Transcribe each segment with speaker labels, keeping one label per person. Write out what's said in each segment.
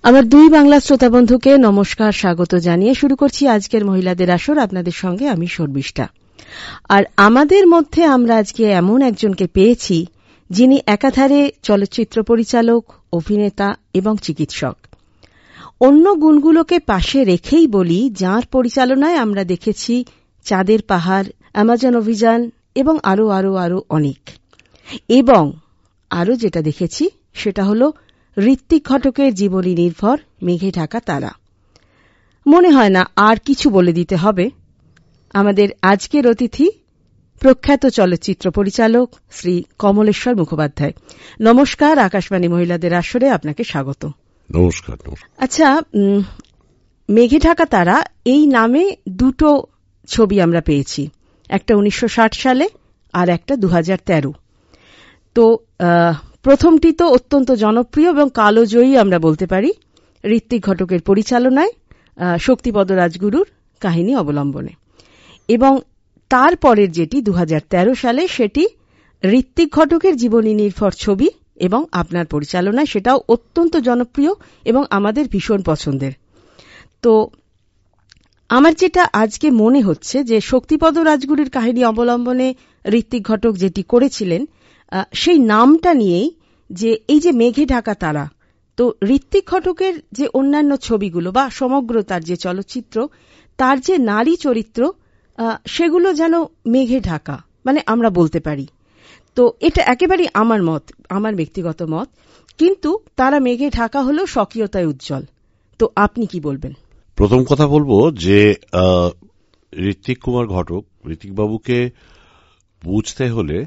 Speaker 1: আমার দুই বাংলা শ্রোতা বন্ধুকে নমস্কার, স্বাগত জানিয়ে শুরু করছি আজকের মহিলাদের আসর। আপনাদের সঙ্গে আমি শর্মিষ্ঠা। আর আমাদের মধ্যে আমরা আজকে এমন একজনকে পেয়েছি যিনি একাধারে চলচ্চিত্র পরিচালক, অভিনেতা এবং চিকিৎসক। অন্য গুণগুলোকে পাশে রেখেই বলি, যাঁর পরিচালনায় আমরা দেখেছি চাঁদের পাহাড়, অ্যামাজন অভিযান এবং আরো আরো আরো অনেক। এবং আরো যেটা দেখেছি সেটা হলো ঋত্বিক ঘটকের জীবনী নির্ভর মেঘে ঢাকা তারা। মনে হয় না আর কিছু বলে দিতে হবে। আমাদের আজকের অতিথি প্রখ্যাত চলচ্চিত্র পরিচালক শ্রী কমলেশ্বর মুখোপাধ্যায়। নমস্কার, আকাশবাণী মহিলাদের আসরে আপনাকে স্বাগত।
Speaker 2: নমস্কার।
Speaker 1: আচ্ছা, মেঘে ঢাকা তারা এই নামে দুটো ছবি আমরা পেয়েছি, একটা 1960 সালে আর একটা 2013। তো প্রথমটি তো অত্যন্ত জনপ্রিয় এবং কালোজয়ী আমরা বলতে পারি, ঋত্বিক ঘটকের পরিচালনায় শক্তিপদ রাজগুরুর কাহিনী অবলম্বনে। এবং তারপরের যেটি 2013 সালে, সেটি ঋত্বিক ঘটকের জীবনী নির্ভর ছবি এবং আপনার পরিচালনায়, সেটাও অত্যন্ত জনপ্রিয় এবং আমাদের ভীষণ পছন্দের। তো আমার যেটা আজকে মনে হচ্ছে যে শক্তিপদ রাজগুরুর কাহিনী অবলম্বনে ঋত্বিক ঘটক যেটি করেছিলেন, সেই নামটা নিয়েই যে এই যে মেঘে ঢাকা তারা, তো ঋত্বিক ঘটকের যে অন্যান্য ছবিগুলো বা সমগ্র তার যে চলচ্চিত্র, তার যে নারী চরিত্র, সেগুলো যেন মেঘে ঢাকা, মানে আমরা বলতে পারি। তো এটা একেবারেই আমার মত, আমার ব্যক্তিগত মত, কিন্তু তারা মেঘে ঢাকা হলেও স্বকীয়তায় উজ্জ্বল। তো আপনি কি বলবেন?
Speaker 2: প্রথম কথা বলবো যে ঋত্বিক কুমার ঘটক, ঋত্বিকবাবুকে বুঝতে হলে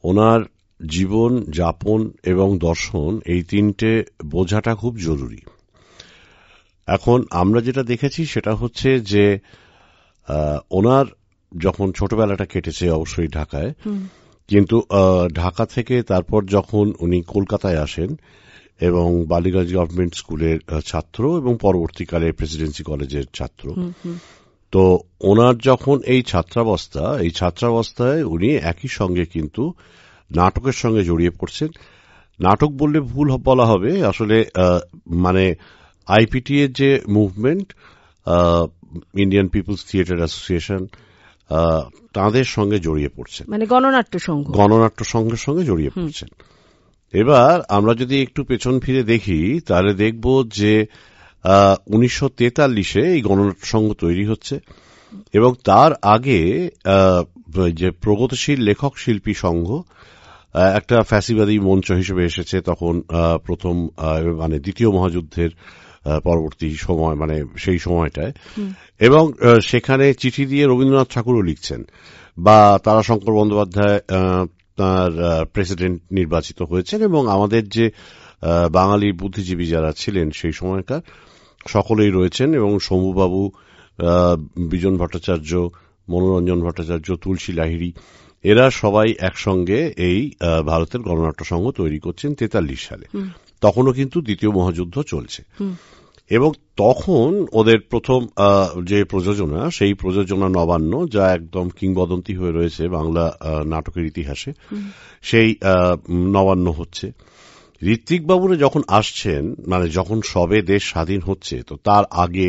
Speaker 2: ওনার জীবন যাপন এবং দর্শন, এই তিনটে বোঝাটা খুব জরুরি। এখন আমরা যেটা দেখেছি সেটা হচ্ছে যে ওনার যখন ছোটবেলাটা কেটেছে অবশ্যই ঢাকায়, কিন্তু ঢাকা থেকে তারপর যখন উনি কলকাতায় আসেন এবং বালিগঞ্জ গভর্নমেন্ট স্কুলের ছাত্র এবং পরবর্তীকালে প্রেসিডেন্সি কলেজের ছাত্র, তো ওনার যখন এই ছাত্রাবস্থায় উনি একই সঙ্গে কিন্তু নাটকের সঙ্গে জড়িয়ে পড়ছেন। নাটক বললে ভুল বলা হবে, আসলে মানে আইপিটি এর যে movement, Indian people's theatre association, তাদের সঙ্গে জড়িয়ে পড়ছেন, মানে গণনাট্য সংঘের সঙ্গে জড়িয়ে পড়ছেন। এবার আমরা যদি একটু পেছন ফিরে দেখি তাহলে দেখব যে 1943-এ এই গণনাট্য সংঘ তৈরি হচ্ছে এবং তার আগে যে প্রগতিশীল লেখক শিল্পী সংঘ, একটা ফ্যাসিবাদী মঞ্চ হিসেবে এসেছে তখন প্রথম মানে দ্বিতীয় মহাযুদ্ধের পরবর্তী সময়, মানে সেই সময়টায়। এবং সেখানে চিঠি দিয়ে রবীন্দ্রনাথ ঠাকুরও লিখছেন, বা তারাশঙ্কর বন্দ্যোপাধ্যায় তার প্রেসিডেন্ট নির্বাচিত হয়েছেন, এবং আমাদের যে বাঙালি বুদ্ধিজীবী যারা ছিলেন সেই সময়কার সকলেই রয়েছেন, এবং শম্ভুবাবু, বিজন ভট্টাচার্য, মনোরঞ্জন ভট্টাচার্য, তুলসী লাহিড়ী, এরা সবাই একসঙ্গে এই ভারতের গণনাট্য সংঘ তৈরি করছেন 43 সালে। তখনও কিন্তু দ্বিতীয় মহাযুদ্ধ চলছে এবং তখন ওদের প্রথম যে প্রযোজনা, সেই প্রযোজনা নবান্ন, যা একদম কিংবদন্তি হয়ে রয়েছে বাংলা নাটকের ইতিহাসে, সেই নবান্ন হচ্ছে। ঋত্বিক বাবুরা যখন আসছেন, মানে যখন সবে দেশ স্বাধীন হচ্ছে, তো তার আগে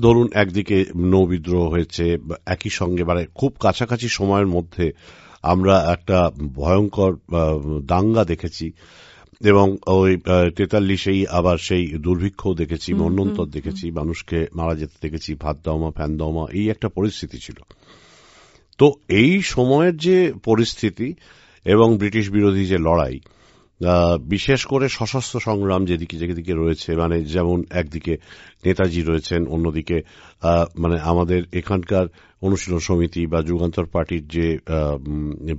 Speaker 2: ধরুন একদিকে নৌবিদ্রোহ হয়েছে, একই সঙ্গে মানে খুব কাছাকাছি সময়ের মধ্যে আমরা একটা ভয়ঙ্কর দাঙ্গা দেখেছি, এবং ওই 43-এই আবার সেই দুর্ভিক্ষ দেখেছি, মন্বন্তর দেখেছি, মানুষকে মারা যেতে দেখেছি, ভাত দাও মা, ফ্যান দাও মা, এই একটা পরিস্থিতি ছিল। তো এই সময়ের যে পরিস্থিতি এবং ব্রিটিশ বিরোধী যে লড়াই, বিশেষ করে সশস্ত্র সংগ্রাম যেদিকে রয়েছে, মানে যেমন একদিকে নেতাজি রয়েছেন, অন্যদিকে মানে আমাদের এখানকার অনুশীলন সমিতি বা যুগান্তর পার্টির যে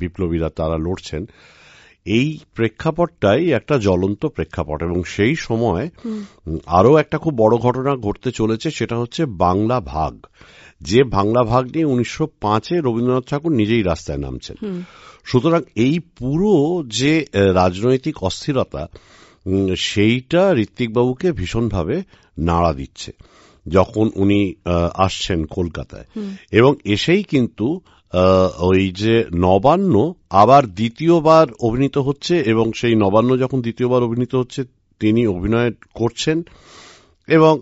Speaker 2: বিপ্লবীরা, তারা লড়ছেন, এই প্রেক্ষাপটটাই একটা জ্বলন্ত প্রেক্ষাপট। এবং সেই সময় আরো একটা খুব বড় ঘটনা ঘটতে চলেছে, সেটা হচ্ছে বাংলা ভাগ। যে বাংলা ভাগ নিয়ে 1905-এ রবীন্দ্রনাথ ঠাকুর নিজেই রাস্তায় নামছেন। সুতরাং এই পুরো যে রাজনৈতিক অস্থিরতা, সেইটা ঋত্বিকবাবুকে ভীষণভাবে নাড়া দিচ্ছে যখন উনি আসছেন কলকাতায়। এবং এসেই কিন্তু ওই যে নবান্ন আবার দ্বিতীয়বার অভিনীত হচ্ছে, এবং সেই নবান্ন যখন দ্বিতীয়বার অভিনীত হচ্ছে তিনি অভিনয় করছেন এবং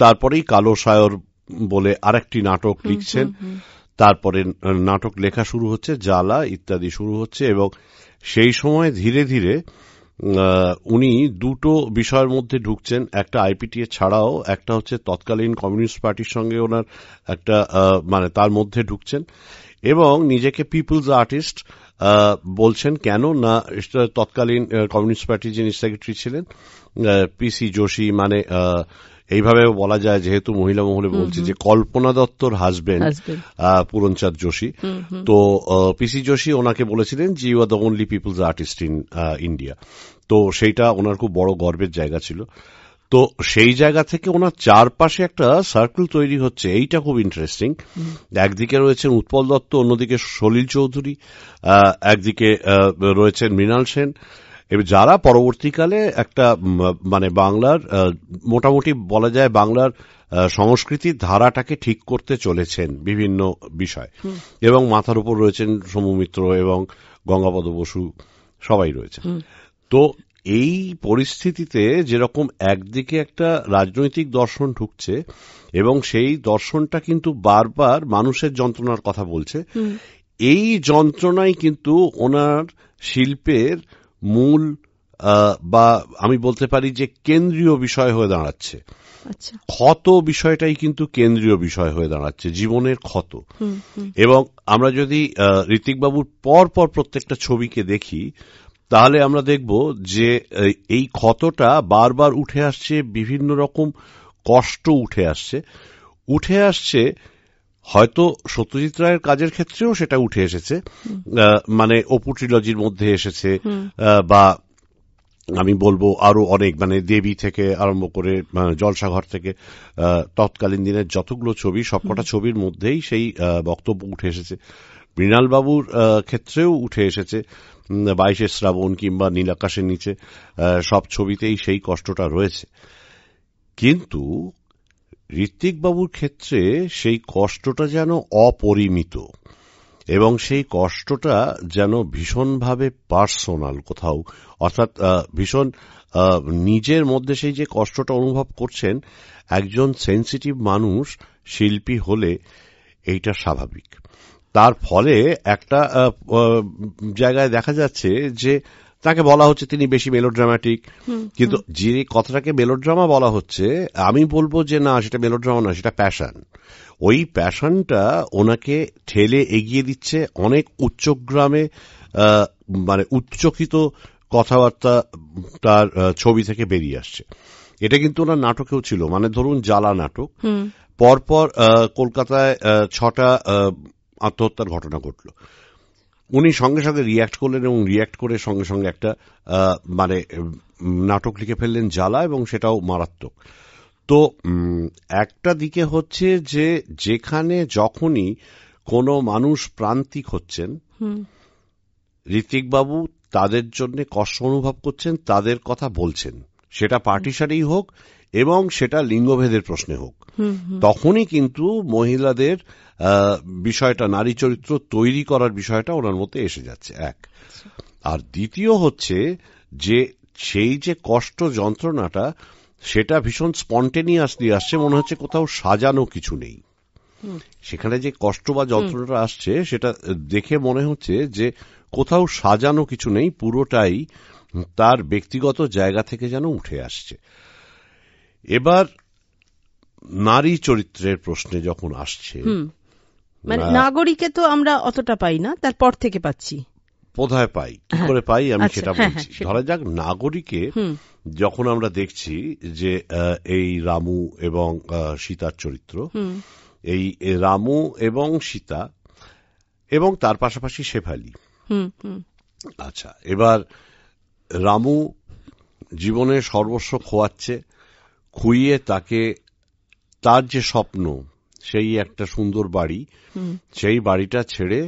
Speaker 2: তারপরেই কালো সায়র বলে আরেকটি নাটক লিখছেন। তারপরে নাটক লেখা শুরু হচ্ছে, জ্বালা ইত্যাদি শুরু হচ্ছে, এবং সেই সময় ধীরে ধীরে উনি দুটো বিষয়ের মধ্যে ঢুকছেন। একটা আইপিটিএ ছাড়াও একটা হচ্ছে তৎকালীন কমিউনিস্ট পার্টির সঙ্গে ওনার একটা মানে তার মধ্যে ঢুকছেন, এবং নিজেকে পিপলস আর্টিস্ট বলছেন। কেন না, তৎকালীন কমিউনিস্ট পার্টির যিনি সেক্রেটারি ছিলেন পিসি যোশী, মানে এইভাবে বলা যায় যেহেতু মহিলা মহলে বলছে যে কল্পনা দত্তর হাজবেন্ড পুরনচাঁদ যোশী, তো পিসি যোশী ওনাকে বলেছিলেন যে you are the only people's artist in India. তো সেইটা ওনার খুব বড় গর্বের জায়গা ছিল। তো সেই জায়গা থেকে ওনার চারপাশে একটা সার্কেল তৈরি হচ্ছে, এইটা খুব ইন্টারেস্টিং। একদিকে রয়েছেন উৎপল দত্ত, অন্যদিকে সলিল চৌধুরী, একদিকে রয়েছেন মৃণাল সেন, যারা পরবর্তীকালে একটা মানে বাংলার মোটামুটি বলা যায় বাংলার সংস্কৃতির ধারাটাকে ঠিক করতে চলেছেন বিভিন্ন বিষয়, এবং মাথার উপর রয়েছেন সৌমিত্র এবং গঙ্গাপদ বসু, সবাই রয়েছে। তো এই পরিস্থিতিতে যেরকম একদিকে একটা রাজনৈতিক দর্শন ঢুকছে এবং সেই দর্শনটা কিন্তু বারবার মানুষের যন্ত্রণার কথা বলছে, এই যন্ত্রণাই কিন্তু ওনার শিল্পের মূল বা আমি বলতে পারি যে কেন্দ্রীয় বিষয় হয়ে দাঁড়াচ্ছে। ক্ষত বিষয়টাই কিন্তু কেন্দ্রীয় বিষয় হয়ে দাঁড়াচ্ছে, জীবনের ক্ষত। এবং আমরা যদি ঋত্বিকবাবুর পর পর প্রত্যেকটা ছবিকে দেখি তাহলে আমরা দেখব যে এই ক্ষতটা বারবার উঠে আসছে, বিভিন্ন রকম কষ্ট উঠে আসছে। হয়তো সত্যজিৎ রায়ের কাজের ক্ষেত্রেও সেটা উঠে এসেছে, মানে অপু ট্রিলজির মধ্যে এসেছে, বা আমি বলবো আরো অনেক, মানে দেবী থেকে আরম্ভ করে জলসাঘর থেকে তৎকালীন দিনের যতগুলো ছবি, সবকটা ছবির মধ্যেই সেই বক্তব্য উঠে এসেছে। মৃণাল বাবুর ক্ষেত্রেও উঠে এসেছে, 22 শ্রাবণ কিংবা নীলাকাশের নিচে, সব ছবিতেই সেই কষ্টটা রয়েছে। কিন্তু ঋত্বিকবাবুর ক্ষেত্রে সেই কষ্টটা যেন অপরিমিত, এবং সেই কষ্টটা যেন ভীষণভাবে পার্সোনাল কোথাও, অর্থাৎ ভীষণ নিজের মধ্যে সেই যে কষ্টটা অনুভব করছেন, একজন সেন্সিটিভ মানুষ শিল্পী হলে এইটা স্বাভাবিক। তার ফলে একটা জায়গায় দেখা যাচ্ছে যে তাকে বলা হচ্ছে তিনি বেশি মেলোড্রামাটিক, কিন্তু যে কথাটাকে মেলোড্রামা বলা হচ্ছে আমি বলবো যে না, সেটা মেলোড্রামা না, সেটা প্যাশন। ওই প্যাশনটা ওনাকে ঠেলে এগিয়ে দিচ্ছে অনেক উচ্চগ্রামে, মানে উচ্চকিত কথাবার্তা তার ছবি থেকে বেরিয়ে আসছে। এটা কিন্তু ওনার নাটকেও ছিল, মানে ধরুন জ্বালা নাটক, পরপর কলকাতায় 6টা আত্মহত্যার ঘটনা ঘটল, উনি সঙ্গে সঙ্গে রিয়্যাক্ট করলেন এবং রিয়্যাক্ট করে সঙ্গে সঙ্গে একটা মানে নাটক লিখে ফেললেন জ্বালা, এবং সেটাও মারাত্মক। তো একটা দিকে হচ্ছে যে যেখানে যখনই কোনো মানুষ প্রান্তিক হচ্ছেন, ঋত্বিকবাবু তাদের জন্য কষ্ট অনুভব করছেন, তাদের কথা বলছেন, সেটা পার্টিশানেই হোক এবং সেটা লিঙ্গভেদের প্রশ্নে হোক, তখনই কিন্তু মহিলাদের বিষয়টা, নারী চরিত্র তৈরি করার বিষয়টা ওনার মধ্যে এসে যাচ্ছে, এক। আর দ্বিতীয় হচ্ছে যে সেই যে কষ্ট যন্ত্রণাটা, সেটা ভীষণ স্পন্টেনিয়াসলি আসছে, মনে হচ্ছে কোথাও সাজানো কিছু নেই। সেখানে যে কষ্ট বা যন্ত্রণাটা আসছে সেটা দেখে মনে হচ্ছে যে কোথাও সাজানো কিছু নেই, পুরোটাই তার ব্যক্তিগত জায়গা থেকে যেন উঠে আসছে। এবার নারী চরিত্রের প্রশ্নে যখন আসছে,
Speaker 1: মানে নাগরিকে তো আমরা অতটা পাই না, তারপর থেকে পাচ্ছি,
Speaker 2: বোধহয় পাই, কি করে পাই আমি সেটা বলছি। ধরা যাক নাগরিকে যখন আমরা দেখছি যে এই রামু এবং সীতার চরিত্র, এই রামু এবং সীতা এবং তার পাশাপাশি শেফালি। আচ্ছা, এবার রামু জীবনের সর্বস্ব খোয়াচ্ছে, খুইয়ে তাকে তার যে স্বপ্ন, সেই একটা সুন্দর বাড়ি, সেই বাড়িটা ছেড়ে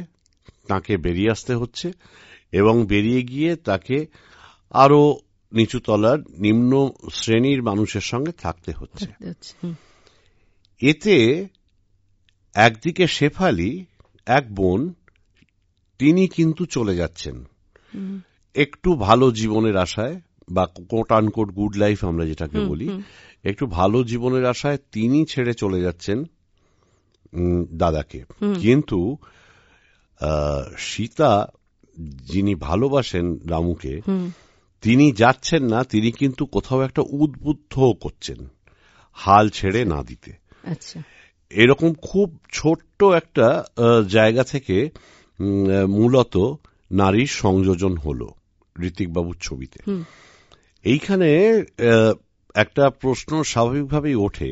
Speaker 2: তাকে বেরিয়ে আসতে হচ্ছে, এবং বেরিয়ে গিয়ে তাকে আরো নিচুতলার নিম্ন শ্রেণীর মানুষের সঙ্গে থাকতে হচ্ছে। এতে একদিকে শেফালি, এক বোন, তিনি কিন্তু চলে যাচ্ছেন একটু ভালো জীবনের আশায়, বা কোট আনকোট গুড লাইফ আমরা যেটাকে বলি, একটু ভালো জীবনের আশায় তিনি ছেড়ে চলে যাচ্ছেন দাদাকে। কিন্তু সীতা যিনি ভালোবাসেন রামুকে, তিনি যাচ্ছেন না, তিনি কিন্তু কোথাও একটা উদ্বুদ্ধ করছেন হাল ছেড়ে না দিতে।
Speaker 1: আচ্ছা,
Speaker 2: এরকম খুব ছোট্ট একটা জায়গা থেকে মূলত নারীর সংযোজন হলো ঋত্বিকবাবুর ছবিতে। এইখানে একটা প্রশ্ন স্বাভাবিকভাবেই ওঠে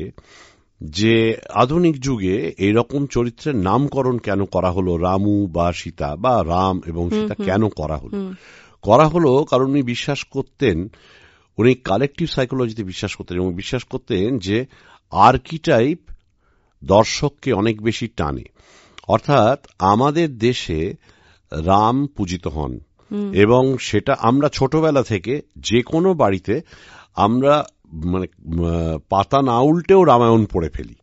Speaker 2: যে আধুনিক যুগে এইরকম চরিত্রের নামকরণ কেন করা হলো, রামু বা সীতা বা রাম এবং সীতা কেন করা হলো? কারণ উনি বিশ্বাস করতেন, উনি কালেকটিভ সাইকোলজিতে বিশ্বাস করতেন এবং বিশ্বাস করতেন যে আর্কিটাইপ দর্শককে অনেক বেশি টানে। অর্থাৎ আমাদের দেশে রাম পূজিত হন এবং সেটা আমরা ছোটবেলা থেকে যে কোনো বাড়িতে আমরা মানে পাতা না উল্টেও রামায়ণ পড়ে ফেলি,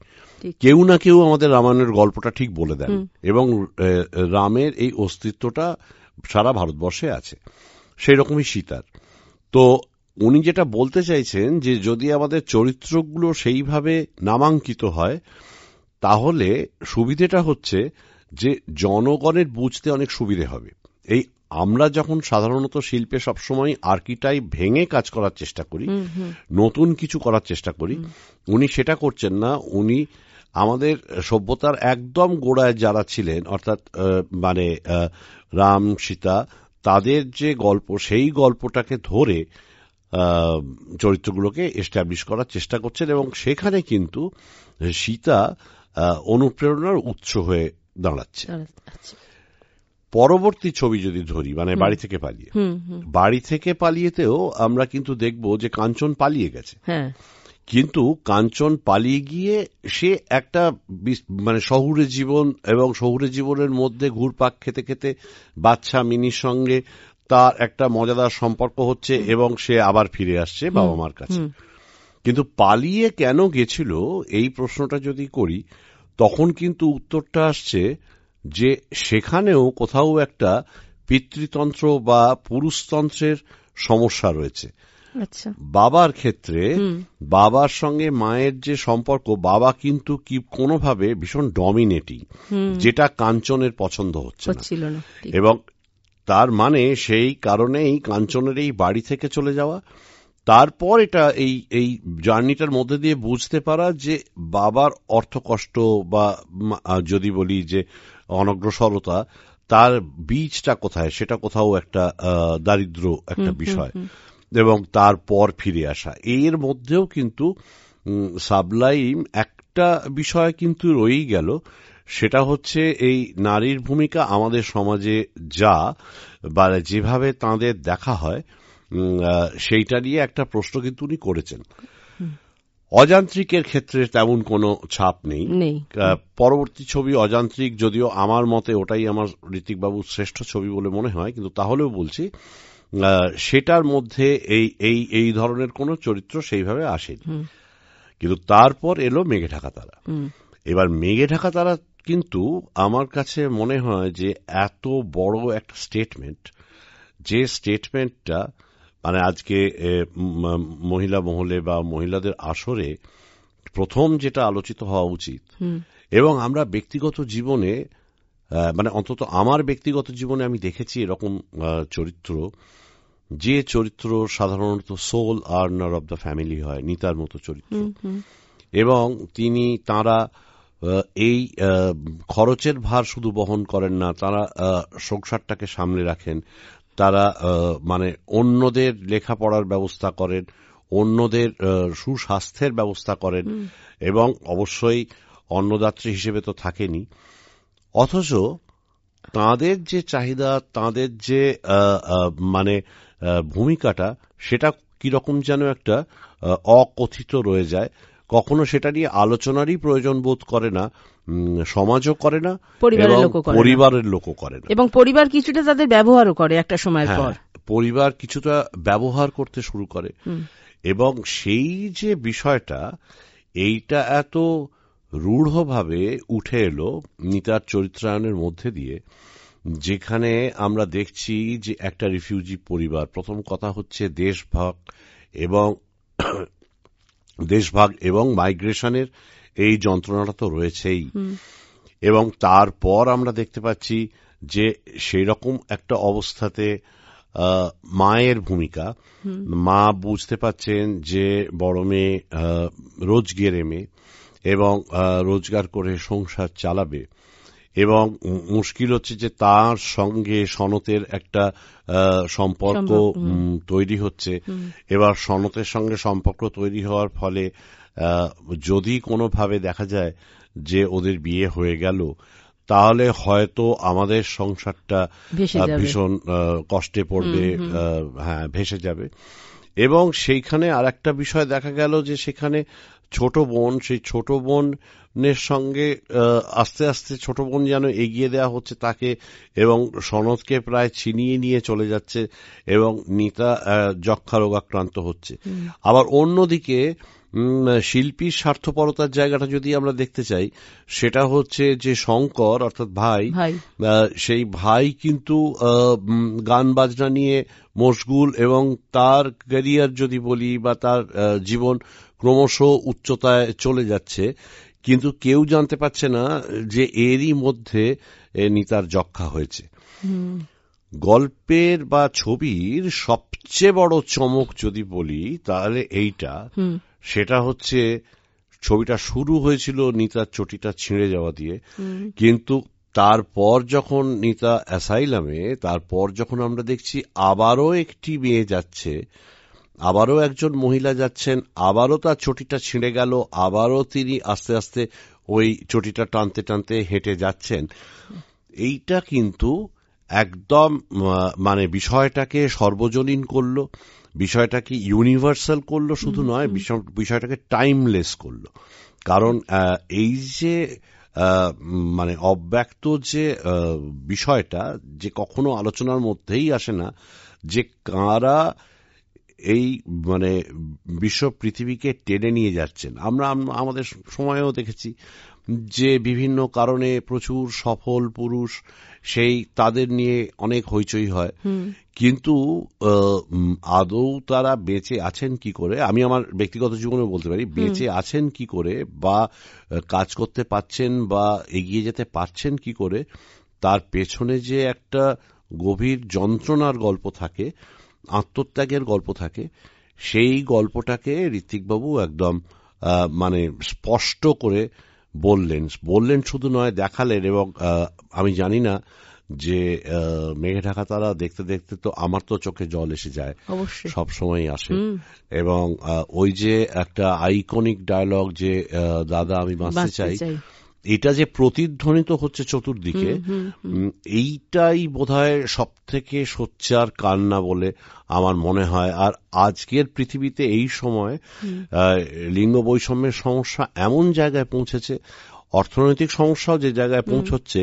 Speaker 2: কেউ না কেউ আমাদের রামায়ণের গল্পটা ঠিক বলে দেন এবং রামের এই অস্তিত্বটা সারা ভারতবর্ষে আছে, সেই রকমই সীতার। তো উনি যেটা বলতে চাইছেন যে যদি আমাদের চরিত্রগুলো সেইভাবে নামাঙ্কিত হয় তাহলে সুবিধেটা হচ্ছে যে জনগণের বুঝতে অনেক সুবিধে হবে। এই আমরা যখন সাধারণত শিল্পে সবসময় আর্কিটাইপ ভেঙে কাজ করার চেষ্টা করি, নতুন কিছু করার চেষ্টা করি, উনি সেটা করছেন না। উনি আমাদের সভ্যতার একদম গোড়ায় যারা ছিলেন, অর্থাৎ মানে রাম সীতা, তাদের যে গল্প, সেই গল্পটাকে ধরে চরিত্রগুলোকে এস্টাবলিশ করার চেষ্টা করছেন এবং সেখানে কিন্তু সীতা অনুপ্রেরণার উৎস হয়ে দাঁড়াচ্ছে। পরবর্তী ছবি যদি ধরি, মানে বাড়ি থেকে পালিয়েতেও আমরা কিন্তু দেখব যে কাঞ্চন পালিয়ে গেছে, কিন্তু কাঞ্চন পালিয়ে গিয়ে সে একটা মানে শহুরে জীবন এবং শহুরে জীবনের মধ্যে ঘুরপাক খেতে খেতে বাচ্চা মিনির সঙ্গে তার একটা মজাদার সম্পর্ক হচ্ছে এবং সে আবার ফিরে আসছে বাবা মার কাছে। কিন্তু পালিয়ে কেন গেছিল এই প্রশ্নটা যদি করি, তখন কিন্তু উত্তরটা আসছে যে সেখানেও কোথাও একটা পিতৃতন্ত্র বা পুরুষতন্ত্রের সমস্যা রয়েছে।
Speaker 1: আচ্ছা,
Speaker 2: বাবার ক্ষেত্রে বাবার সঙ্গে মায়ের যে সম্পর্ক, বাবা কিন্তু কি কোনোভাবে ভীষণ ডমিনেটিং, যেটা কাঞ্চনের পছন্দ হচ্ছিল না। এবং তার মানে সেই কারণেই কাঞ্চনের এই বাড়ি থেকে চলে যাওয়া, তারপর এটা এই জার্নিটার মধ্যে দিয়ে বুঝতে পারা যে বাবার অর্থকষ্ট বা যদি বলি যে অনগ্রসরতা, তার বীজটা কোথায়, সেটা কোথাও একটা দারিদ্র একটা বিষয়, এবং তারপর ফিরে আসা। এর মধ্যেও কিন্তু সাবলাইম একটা বিষয় কিন্তু রয়েই গেল, সেটা হচ্ছে এই নারীর ভূমিকা আমাদের সমাজে যা বা যেভাবে তাঁদের দেখা হয়, সেইটা নিয়ে একটা প্রশ্ন কিন্তু উনি করেছেন। অযান্ত্রিকের ক্ষেত্রে তেমন কোনো ছাপ নেই। পরবর্তী ছবি অযান্ত্রিক, যদিও আমার মতে ওটাই আমার ঋত্বিকবাবুর শ্রেষ্ঠ ছবি বলে মনে হয়, কিন্তু তাহলেও বলছি সেটার মধ্যে এই ধরনের কোনো চরিত্র সেইভাবে আসেনি। কিন্তু তারপর এলো মেঘে ঢাকা তারা। এবার মেঘে ঢাকা তারা কিন্তু আমার কাছে মনে হয় যে এত বড় একটা স্টেটমেন্ট, যে স্টেটমেন্টটা মানে আজকে মহিলা মহলে বা মহিলাদের আসরে প্রথম যেটা আলোচিত হওয়া উচিত, এবং আমরা ব্যক্তিগত জীবনে মানে অন্তত আমার ব্যক্তিগত জীবনে আমি দেখেছি এরকম চরিত্র, যে চরিত্র সাধারণত sole earner of the family হয়, নিতার মতো চরিত্র, এবং তাঁরা এই খরচের ভার শুধু বহন করেন না, তারা সংসারটাকে সামলে রাখেন, তারা মানে অন্যদের লেখাপড়ার ব্যবস্থা করেন, অন্যদের সুস্বাস্থ্যের ব্যবস্থা করেন, এবং অবশ্যই অন্নদাত্রী হিসেবে তো থাকেনি। অথচ তাঁদের যে চাহিদা, তাঁদের যে মানে ভূমিকাটা, সেটা কিরকম যেন একটা অকথিত রয়ে যায়। কখনো সেটা নিয়ে আলোচনারই প্রয়োজন বোধ করে না, সমাজও করে না, পরিবারের লোকও করে না,
Speaker 1: এবং পরিবার কিছুটা তাদের ব্যবহারও করে একটা সময়ের পর।
Speaker 2: পরিবার কিছুটা ব্যবহার করতে শুরু করে, এবং সেই যে বিষয়টা, এইটা এত রূঢ়ভাবে উঠে এলো নিতার চরিত্রায়নের মধ্যে দিয়ে যেখানে আমরা দেখছি যে একটা রিফিউজি পরিবার, প্রথম কথা হচ্ছে দেশভাগ এবং মাইগ্রেশনের এই যন্ত্রণাটা তো রয়েছেই, এবং তারপর আমরা দেখতে পাচ্ছি যে সেই রকম একটা অবস্থাতে মায়ের ভূমিকা, মা বুঝতে পাচ্ছেন যে বড় মেয়ে রোজগেরে মেয়ে এবং রোজগার করে সংসার চালাবে, এবং মুশকিল হচ্ছে যে তার সঙ্গে সনতের একটা সম্পর্ক তৈরি হচ্ছে। এবার সনতের সঙ্গে সম্পর্ক তৈরি হওয়ার ফলে যদি কোনোভাবে দেখা যায় যে ওদের বিয়ে হয়ে গেল, তাহলে হয়তো আমাদের সংসারটা ভীষণ কষ্টে পড়বে, হ্যাঁ ভেসে যাবে। এবং সেইখানে আর একটা বিষয় দেখা গেল যে সেখানে ছোট বোন, সেই ছোট বোনের সঙ্গে আস্তে আস্তে ছোট বোন যেন এগিয়ে দেওয়া হচ্ছে তাকে, এবং সনদকে প্রায় ছিনিয়ে নিয়ে চলে যাচ্ছে, এবং নিতা যক্ষা রোগাক্রান্ত হচ্ছে। আবার অন্যদিকে শিল্পীর স্বার্থপরতার জায়গাটা যদি আমরা দেখতে চাই, সেটা হচ্ছে যে শঙ্কর অর্থাৎ ভাই, সেই ভাই কিন্তু গান বাজনা নিয়ে মশগুল, এবং তার ক্যারিয়ার যদি বলি বা তার জীবন ক্রমশ উচ্চতায় চলে যাচ্ছে, কিন্তু কেউ জানতে পারছে না যে এরই মধ্যে নিতার যক্ষা হয়েছে। গল্পের বা ছবির সবচেয়ে বড় চমক যদি বলি তাহলে এইটা, সেটা হচ্ছে ছবিটা শুরু হয়েছিল নিতার চটিটা ছিঁড়ে যাওয়া দিয়ে, কিন্তু তারপর যখন নিতা অ্যাসাইলামে, তারপর যখন আমরা দেখছি আবারও একটি মেয়ে যাচ্ছে, আবারও একজন মহিলা যাচ্ছেন, আবারও তার চটিটা ছিঁড়ে গেল, আবারও তিনি আস্তে আস্তে ওই চটিটা টানতে টানতে হেঁটে যাচ্ছেন, এইটা কিন্তু একদম মানে বিষয়টাকে সর্বজনীন করলো, বিষয়টাকে ইউনিভার্সাল করলো, শুধু নয় বিষয়টাকে টাইমলেস করলো। কারণ এই যে মানে অব্যক্ত যে বিষয়টা, যে কখনো আলোচনার মধ্যেই আসে না, যে কারা এই মানে বিশ্ব পৃথিবীকে টেনে নিয়ে যাচ্ছেন। আমরা আমাদের সময়েও দেখেছি যে বিভিন্ন কারণে প্রচুর সফল পুরুষ, সেই তাদের নিয়ে অনেক হইচই হয়, কিন্তু আদৌ তারা বেঁচে আছেন কি করে, আমি আমার ব্যক্তিগত জীবনে বলতে পারি, বেঁচে আছেন কি করে বা কাজ করতে পারছেন বা এগিয়ে যেতে পারছেন কি করে, তার পেছনে যে একটা গভীর যন্ত্রণার গল্প থাকে, আত্মত্যাগের গল্প থাকে, সেই গল্পটাকে ঋত্বিকবাবু একদম মানে স্পষ্ট করে বললেন শুধু নয়, দেখালেন। এবং আমি জানি না যে মেঘে ঢাকা তারা দেখতে দেখতে তো আমার তো চোখে জল এসে যায়, সব সময় আসে, এবং ওই যে একটা আইকনিক ডায়লগ যে দাদা আমি বাঁচতে চাই, এটা যে প্রতিধ্বনিত হচ্ছে চতুর্দিকে, এইটাই বোধহয় সব থেকে সোচ্চার কান্না বলে আমার মনে হয়। আর আজকের পৃথিবীতে এই সময় লিঙ্গ বৈষম্যের সমস্যা এমন জায়গায় পৌঁছেছে, অর্থনৈতিক সমস্যাও যে জায়গায় পৌঁছচ্ছে,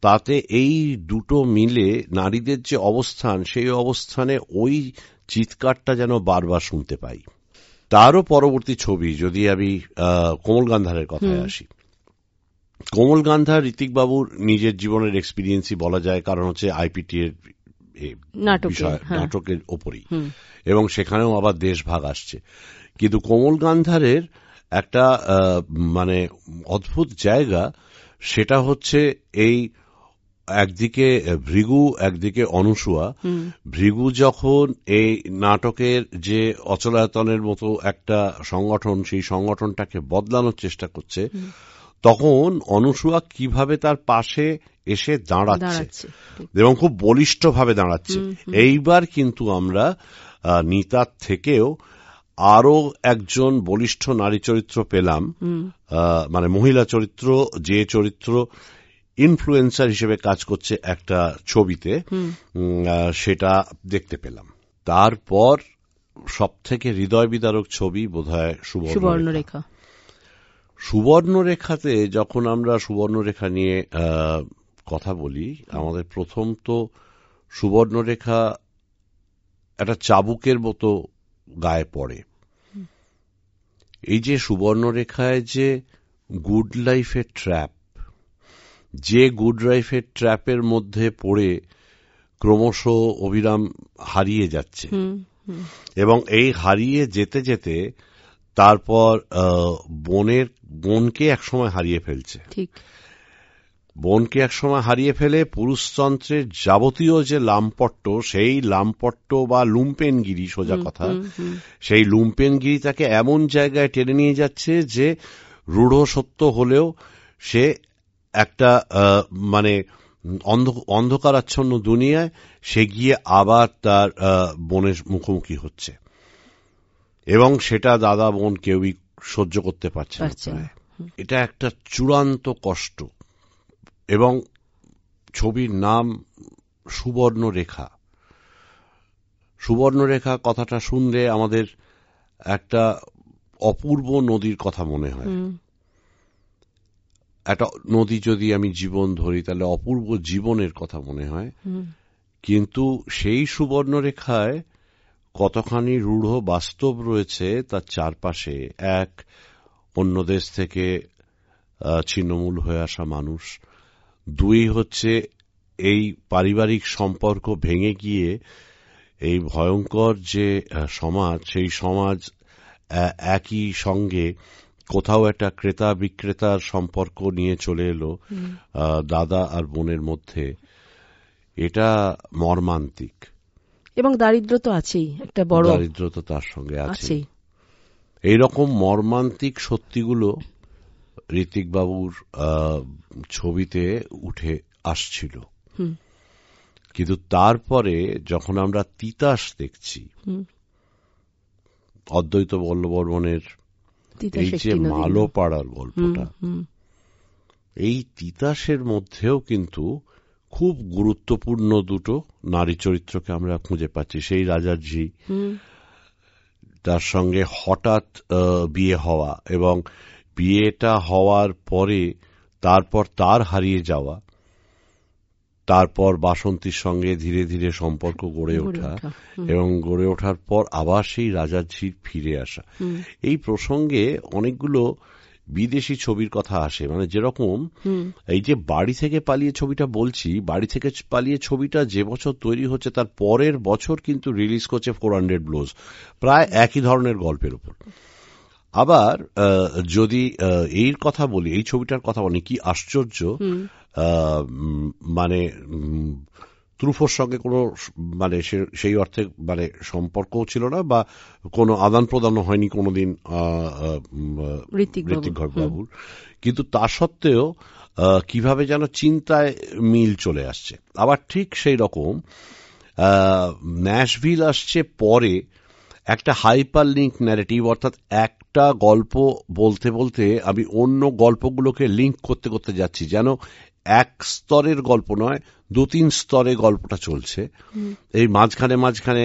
Speaker 2: তাতে এই দুটো মিলে নারীদের যে অবস্থান, সেই অবস্থানে ওই চিৎকারটা যেন বারবার শুনতে পাই। তারও পরবর্তী ছবি যদি আমি কোমল গান্ধারের কথায় আসি, কোমল গান্ধার ঋত্বিকবাবুর নিজের জীবনের এক্সপিরিয়েন্সই বলা যায়, কারণ হচ্ছে আইপিটি এর নাটকের ওপরই, এবং সেখানেও আবার দেশভাগ আসছে। কিন্তু কোমল গান্ধারের একটা মানে অদ্ভুত জায়গা, সেটা হচ্ছে এই একদিকে ভৃগু, একদিকে অনুসুয়া। ভৃগু যখন এই নাটকের যে অচলায়তনের মতো একটা সংগঠন, সেই সংগঠনটাকে বদলানোর চেষ্টা করছে, তখন অনুসুয়া কিভাবে তার পাশে এসে দাঁড়াচ্ছে এবং খুব বলিষ্ঠভাবে দাঁড়াচ্ছে। এইবার কিন্তু আমরা নিতার থেকেও আরো একজন বলিষ্ঠ নারী চরিত্র পেলাম, মানে মহিলা চরিত্র, যে চরিত্র ইনফ্লুয়েন্সার হিসেবে কাজ করছে একটা ছবিতে, সেটা দেখতে পেলাম। তারপর সব থেকে হৃদয় বিদারক ছবি বোধহয় সুবর্ণরেখা। সুবর্ণরেখাতে যখন আমরা সুবর্ণরেখা নিয়ে কথা বলি, আমাদের প্রথম তো সুবর্ণরেখা একটা চাবুকের মতো গায়ে পড়ে। এই যে সুবর্ণরেখায় যে গুড লাইফের ট্র্যাপ, যে গুড লাইফের ট্র্যাপের মধ্যে পড়ে ক্রমশ অবিরাম হারিয়ে যাচ্ছে, এবং এই হারিয়ে যেতে যেতে তারপর বোনকে একসময় হারিয়ে ফেলছে।
Speaker 1: ঠিক,
Speaker 2: বোনকে একসময় হারিয়ে ফেলে পুরুষতন্ত্রের যাবতীয় যে লামপট্ট, সেই লামপট্ট বা লুম্পেনগিরি, সোজা কথা, সেই লুম্পেনগিরি তাকে এমন জায়গায় টেনে নিয়ে যাচ্ছে যে রূঢ় সত্য হলেও সে একটা মানে অন্ধকারাচ্ছন্ন দুনিয়ায় সে গিয়ে আবার তার বোনের মুখোমুখি হচ্ছে, এবং সেটা দাদা বোন কেউই সহ্য করতে পারছে না। এটা একটা চূড়ান্ত কষ্ট। এবং ছবির নাম সুবর্ণরেখা। সুবর্ণরেখা কথাটা শুনলে আমাদের একটা অপূর্ব নদীর কথা মনে হয়। একটা নদী যদি আমি জীবন ধরি তাহলে অপূর্ব জীবনের কথা মনে হয়, কিন্তু সেই সুবর্ণরেখায় কতখানি রূঢ় বাস্তব রয়েছে তার চারপাশে। এক, অন্য দেশ থেকে ছিন্নমূল হয়ে আসা মানুষ। দুই হচ্ছে এই পারিবারিক সম্পর্ক ভেঙে গিয়ে এই ভয়ঙ্কর যে সমাজ, সেই সমাজ একই সঙ্গে কোথাও একটা ক্রেতা বিক্রেতার সম্পর্ক নিয়ে চলে এলো দাদা আর বোনের মধ্যে। এটা মর্মান্তিক।
Speaker 1: এবং দারিদ্র তো আছেই, একটা বড়
Speaker 2: দারিদ্র তো তার সঙ্গে আছে। এইরকম মর্মান্তিক সত্যিগুলো ঋত্বিক বাবুর ছবিতে উঠে আসছিল। কিন্তু তারপরে যখন আমরা তিতাস দেখছি, অদ্বৈত বল্লবর্মণের এই যে মালোপাড়ার গল্পটা, এই তিতাসের মধ্যেও কিন্তু খুব গুরুত্বপূর্ণ দুটো নারী চরিত্রকে আমরা খুঁজে পাচ্ছি। সেই রাজাজি, তার সঙ্গে হঠাৎ বিয়ে হওয়া, এবং বিয়েটা হওয়ার পরে তারপর তার হারিয়ে যাওয়া, তারপর বাসন্তীর সঙ্গে ধীরে ধীরে সম্পর্ক গড়ে ওঠা, এবং গড়ে ওঠার পর আবার সেই রাজাজির ফিরে আসা। এই প্রসঙ্গে অনেকগুলো বিদেশি ছবির কথা আসে, মানে যেরকম এই যে বাড়ি থেকে পালিয়ে ছবিটা বলছি, বাড়ি থেকে পালিয়ে ছবিটা যে বছর তৈরি হচ্ছে তার পরের বছর কিন্তু রিলিজ করছে 400 ব্লোজ, প্রায় একই ধরনের গল্পের উপর। আবার যদি এই কথা বলি, এই ছবিটার কথা বলি, কি আশ্চর্য, মানে ত্রুফোর সঙ্গে কোনো মানে সেই অর্থে মানে সম্পর্কও ছিল না, বা কোনো আদান প্রদানও হয়নি কোনোদিন ঋত্বিক বাবুর, কিন্তু তা সত্ত্বেও কিভাবে যেন চিন্তায় মিল চলে আসছে। আবার ঠিক সেই রকম ন্যাশভিল আসছে পরে, একটা হাইপার লিঙ্ক ন্যারেটিভ, অর্থাৎ একটা গল্প বলতে বলতে আমি অন্য গল্পগুলোকে লিঙ্ক করতে করতে যাচ্ছি, যেন এক স্তরের গল্প নয়, 2-3 স্তরে গল্পটা চলছে। এই মাঝখানে মাঝখানে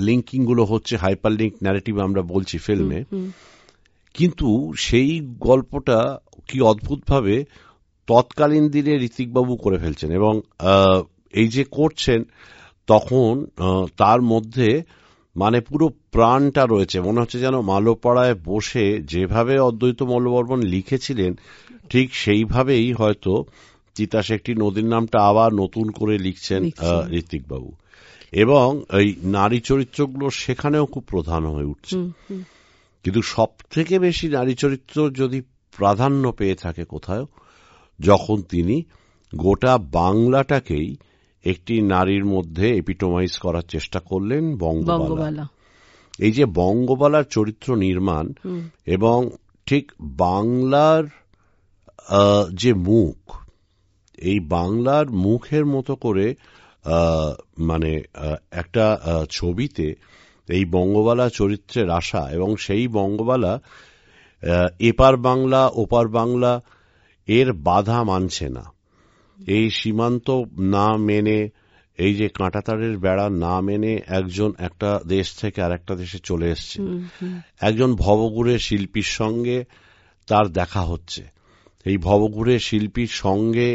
Speaker 2: লিঙ্কিং গুলো হচ্ছে, হাইপার লিঙ্ক ন্যারেটিভ আমরা বলছি ফিল্মে। কিন্তু সেই গল্পটা কি অদ্ভুতভাবে তৎকালীন দিনে ঋত্বিকবাবু করে ফেলছেন, এবং এই যে করছেন তখন তার মধ্যে মানে পুরো প্রাণটা রয়েছে। মনে হচ্ছে যেন মালোপাড়ায় বসে যেভাবে অদ্বৈত বল্লবর্মণ লিখেছিলেন ঠিক সেইভাবেই হয়তো তিতাস একটি নদীর নামটা আবার নতুন করে লিখছেন ঋত্বিকবাবু, এবং এই নারী চরিত্রগুলো সেখানেও খুব প্রধান হয়ে উঠছে। কিন্তু সব থেকে বেশি নারী চরিত্র যদি প্রাধান্য পেয়ে থাকে কোথাও, যখন তিনি গোটা বাংলাটাকেই একটি নারীর মধ্যে এপিটোমাইজ করার চেষ্টা করলেন, বঙ্গবালা। এই যে বঙ্গবালার চরিত্র নির্মাণ, এবং ঠিক বাংলার যে মুখ, এই বাংলার মুখের মতো করে মানে একটা ছবিতে এই বঙ্গবালা চরিত্রের আসা, এবং সেই বঙ্গবালা এপার বাংলা ওপার বাংলা এর বাধা মানছে না, এই সীমান্ত না মেনে, এই যে কাঁটাতারের বেড়া না মেনে একজন একটা দেশ থেকে আর একটা দেশে চলে এসছে। একজন ভবঘুরে শিল্পীর সঙ্গে তার দেখা হচ্ছে, এই ভবঘুরে শিল্পীর সঙ্গে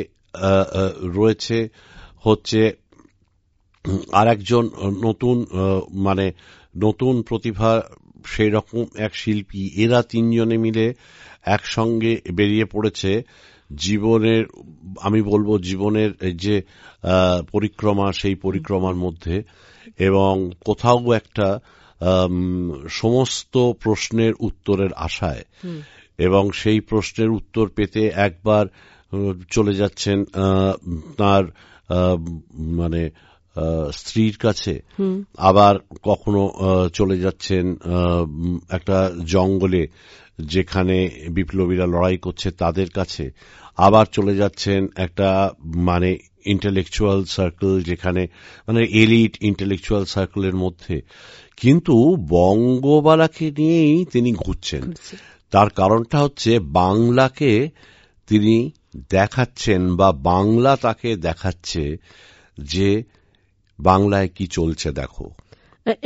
Speaker 2: রয়েছে হচ্ছে আর একজন নতুন মানে নতুন প্রতিভা, সেই রকম এক শিল্পী। এরা তিনজনে মিলে একসঙ্গে বেরিয়ে পড়েছে জীবনের, আমি বলবো জীবনের যে পরিক্রমা, সেই পরিক্রমার মধ্যে এবং কোথাও একটা সমস্ত প্রশ্নের উত্তরের আশায়, এবং সেই প্রশ্নের উত্তর পেতে একবার চলে যাচ্ছেন তার মানে স্ত্রীর কাছে, আবার কখনো চলে যাচ্ছেন একটা জঙ্গলে যেখানে বিপ্লবীরা লড়াই করছে তাদের কাছে, আবার চলে যাচ্ছেন একটা মানে ইন্টেলেকচুয়াল সার্কেল, যেখানে মানে এলিট ইন্টেলেকচুয়াল সার্কেলের মধ্যে, কিন্তু বঙ্গবালাকে নিয়েই তিনি ঘুরছেন। তার কারণটা হচ্ছে বাংলাকে তিনি দেখাচ্ছেন বা বাংলা তাকে দেখাচ্ছে যে বাংলায় কি চলছে দেখো।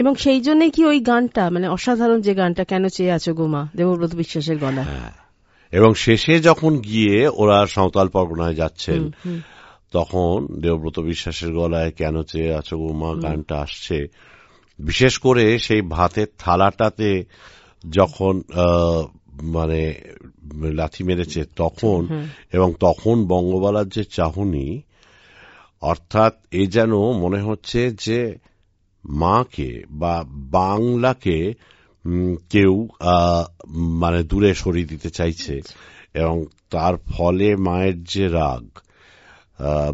Speaker 1: এবং সেই জন্য কি ওই গানটা মানে অসাধারণ যে গানটা কেন চেয়ে আছো গোমা, দেবব্রত বিশ্বাসের গলা।
Speaker 2: এবং শেষে যখন গিয়ে ওরা সাঁওতাল পরগনায় যাচ্ছেন, তখন দেবব্রত বিশ্বাসের গলায় কেন চেয়ে আছো গোমা গানটা আসছে। বিশেষ করে সেই ভাতের থালাটাতে যখন মানে লাথি মেরেছে তখন, এবং তখন বঙ্গবালার যে চাহনি, অর্থাৎ এ যেন মনে হচ্ছে যে মাকে বা বাংলাকে কেউ মানে দূরে সরিয়ে দিতে চাইছে, এবং তার ফলে মায়ের যে রাগ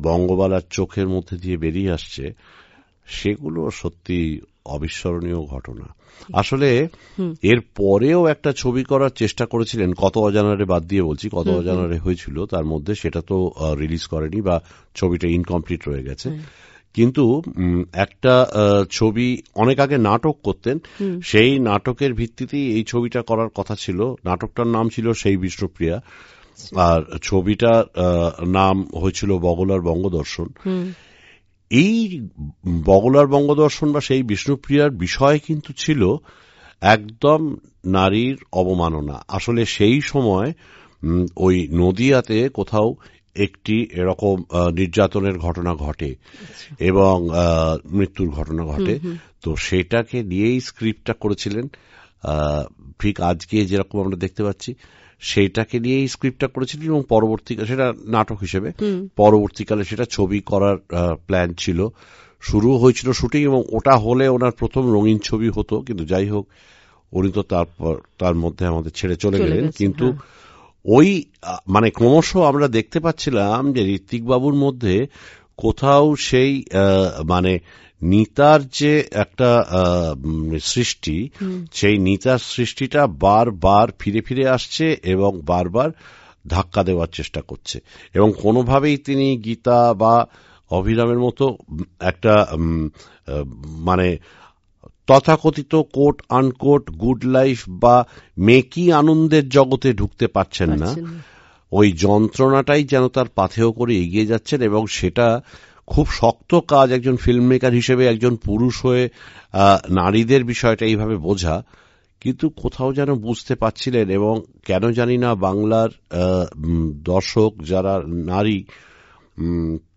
Speaker 2: বঙ্গবালার চোখের মধ্যে দিয়ে বেরিয়ে আসছে, সেগুলো সত্যি অবিস্মরণীয় ঘটনা। আসলে এর পরেও একটা ছবি করার চেষ্টা করেছিলেন, কত অজানারে বাদ দিয়ে বলছি, কত অজানারে হয়েছিল, তার মধ্যে সেটা তো রিলিজ করেনি বা ছবিটা ইনকমপ্লিট রয়ে গেছে। কিন্তু একটা ছবি অনেক আগে নাটক করতেন, সেই নাটকের ভিত্তিতেই এই ছবিটা করার কথা ছিল। নাটকটার নাম ছিল সেই বিষ্ণুপ্রিয়া, আর ছবিটার নাম হয়েছিল বগলার বঙ্গদর্শন। এই বগলার বঙ্গদর্শন বা সেই বিষ্ণুপ্রিয়ার বিষয় কিন্তু ছিল একদম নারীর অবমাননা। আসলে সেই সময় ওই নদিয়াতে কোথাও একটি এরকম নির্যাতনের ঘটনা ঘটে এবং মৃত্যুর ঘটনা ঘটে, তো সেটাকে নিয়েই স্ক্রিপ্টটা করেছিলেন। ঠিক আজকে যেরকম আমরা দেখতে পাচ্ছি, সেইটাকে নিয়েই স্ক্রিপ্টটা করেছিলেন, এবং পরবর্তীকালে সেটা নাটক হিসেবে, পরবর্তীকালে সেটা ছবি করার প্ল্যান ছিল। শুরু হয়েছিল শুটিং, এবং ওটা হলে ওনার প্রথম রঙিন ছবি হতো, কিন্তু যাই হোক উনি তো তার মধ্যে আমাদের ছেড়ে চলে গেলেন। কিন্তু ওই মানে ক্রমশ আমরা দেখতে পাচ্ছিলাম যে ঋত্বিক বাবুর মধ্যে কোথাও সেই মানে নিতার যে একটা সৃষ্টি, সেই নিতার সৃষ্টিটা বারবার ফিরে ফিরে আসছে এবং বারবার ধাক্কা দেওয়ার চেষ্টা করছে, এবং কোনোভাবেই তিনি গীতা বা অভিরামের মতো একটা মানে তথাকথিত কোট আনকোট গুড লাইফ বা মেকি আনন্দের জগতে ঢুকতে পারছেন না। ওই যন্ত্রণাটাই যেন তার পাথেয় করে এগিয়ে যাচ্ছেন, এবং সেটা খুব শক্ত কাজ একজন ফিল্ম মেকার হিসেবে, একজন পুরুষ হয়ে নারীদের বিষয়টা এইভাবে বোঝা, কিন্তু কোথাও যেন বুঝতে পারছিলেন। এবং কেন জানি না বাংলার দর্শক যারা নারী,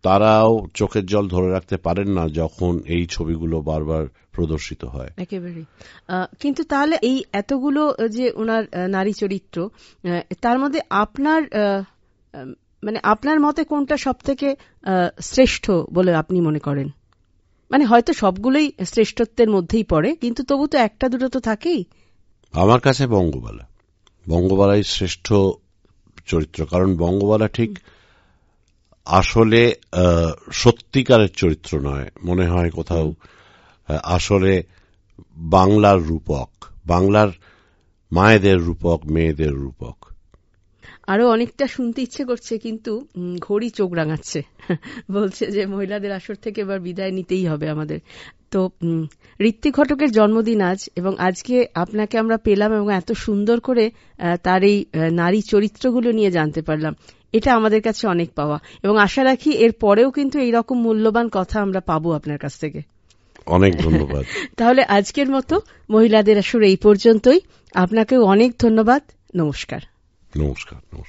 Speaker 2: তারাও চোখের জল ধরে রাখতে পারেন না যখন এই ছবিগুলো বারবার প্রদর্শিত হয়।
Speaker 1: একেবারে। কিন্তু তাহলে এই এতগুলো যে ওনার নারী চরিত্র, তার মধ্যে আপনার মানে আপনার মতে কোনটা সবথেকে শ্রেষ্ঠ বলে আপনি মনে করেন? মানে হয়তো সবগুলোই শ্রেষ্ঠত্বের মধ্যেই পড়ে, কিন্তু তবু তো একটা দুটো তো থাকেই।
Speaker 2: আমার কাছে বঙ্গবালাই শ্রেষ্ঠ চরিত্র, কারণ বঙ্গবালা ঠিক আসলে সত্যিকারের চরিত্র নয়, মনে হয় কোথাও আসলে বাংলার রূপক, বাংলার মায়েদের রূপক, মেয়েদের রূপক।
Speaker 1: আরো অনেকটা শুনতে ইচ্ছে করছে, কিন্তু ঘড়ি চোখ রাঙাচ্ছে, বলছে যে মহিলাদের আসর থেকে এবার বিদায় নিতেই হবে আমাদের। তো ঋত্বিক ঘটকের জন্মদিন আজ, এবং আজকে আপনাকে আমরা পেলাম এবং এত সুন্দর করে তার এই নারী চরিত্রগুলো নিয়ে জানতে পারলাম। এটা আমাদের কাছে অনেক পাওয়া, এবং আশা রাখি এর পরেও কিন্তু এইরকম মূল্যবান কথা আমরা পাবো আপনার কাছ থেকে।
Speaker 2: অনেক ধন্যবাদ।
Speaker 1: তাহলে আজকের মতো মহিলাদের আসর এই পর্যন্তই। আপনাকেও অনেক ধন্যবাদ। নমস্কার।
Speaker 2: নমস্কার। নমস্কার।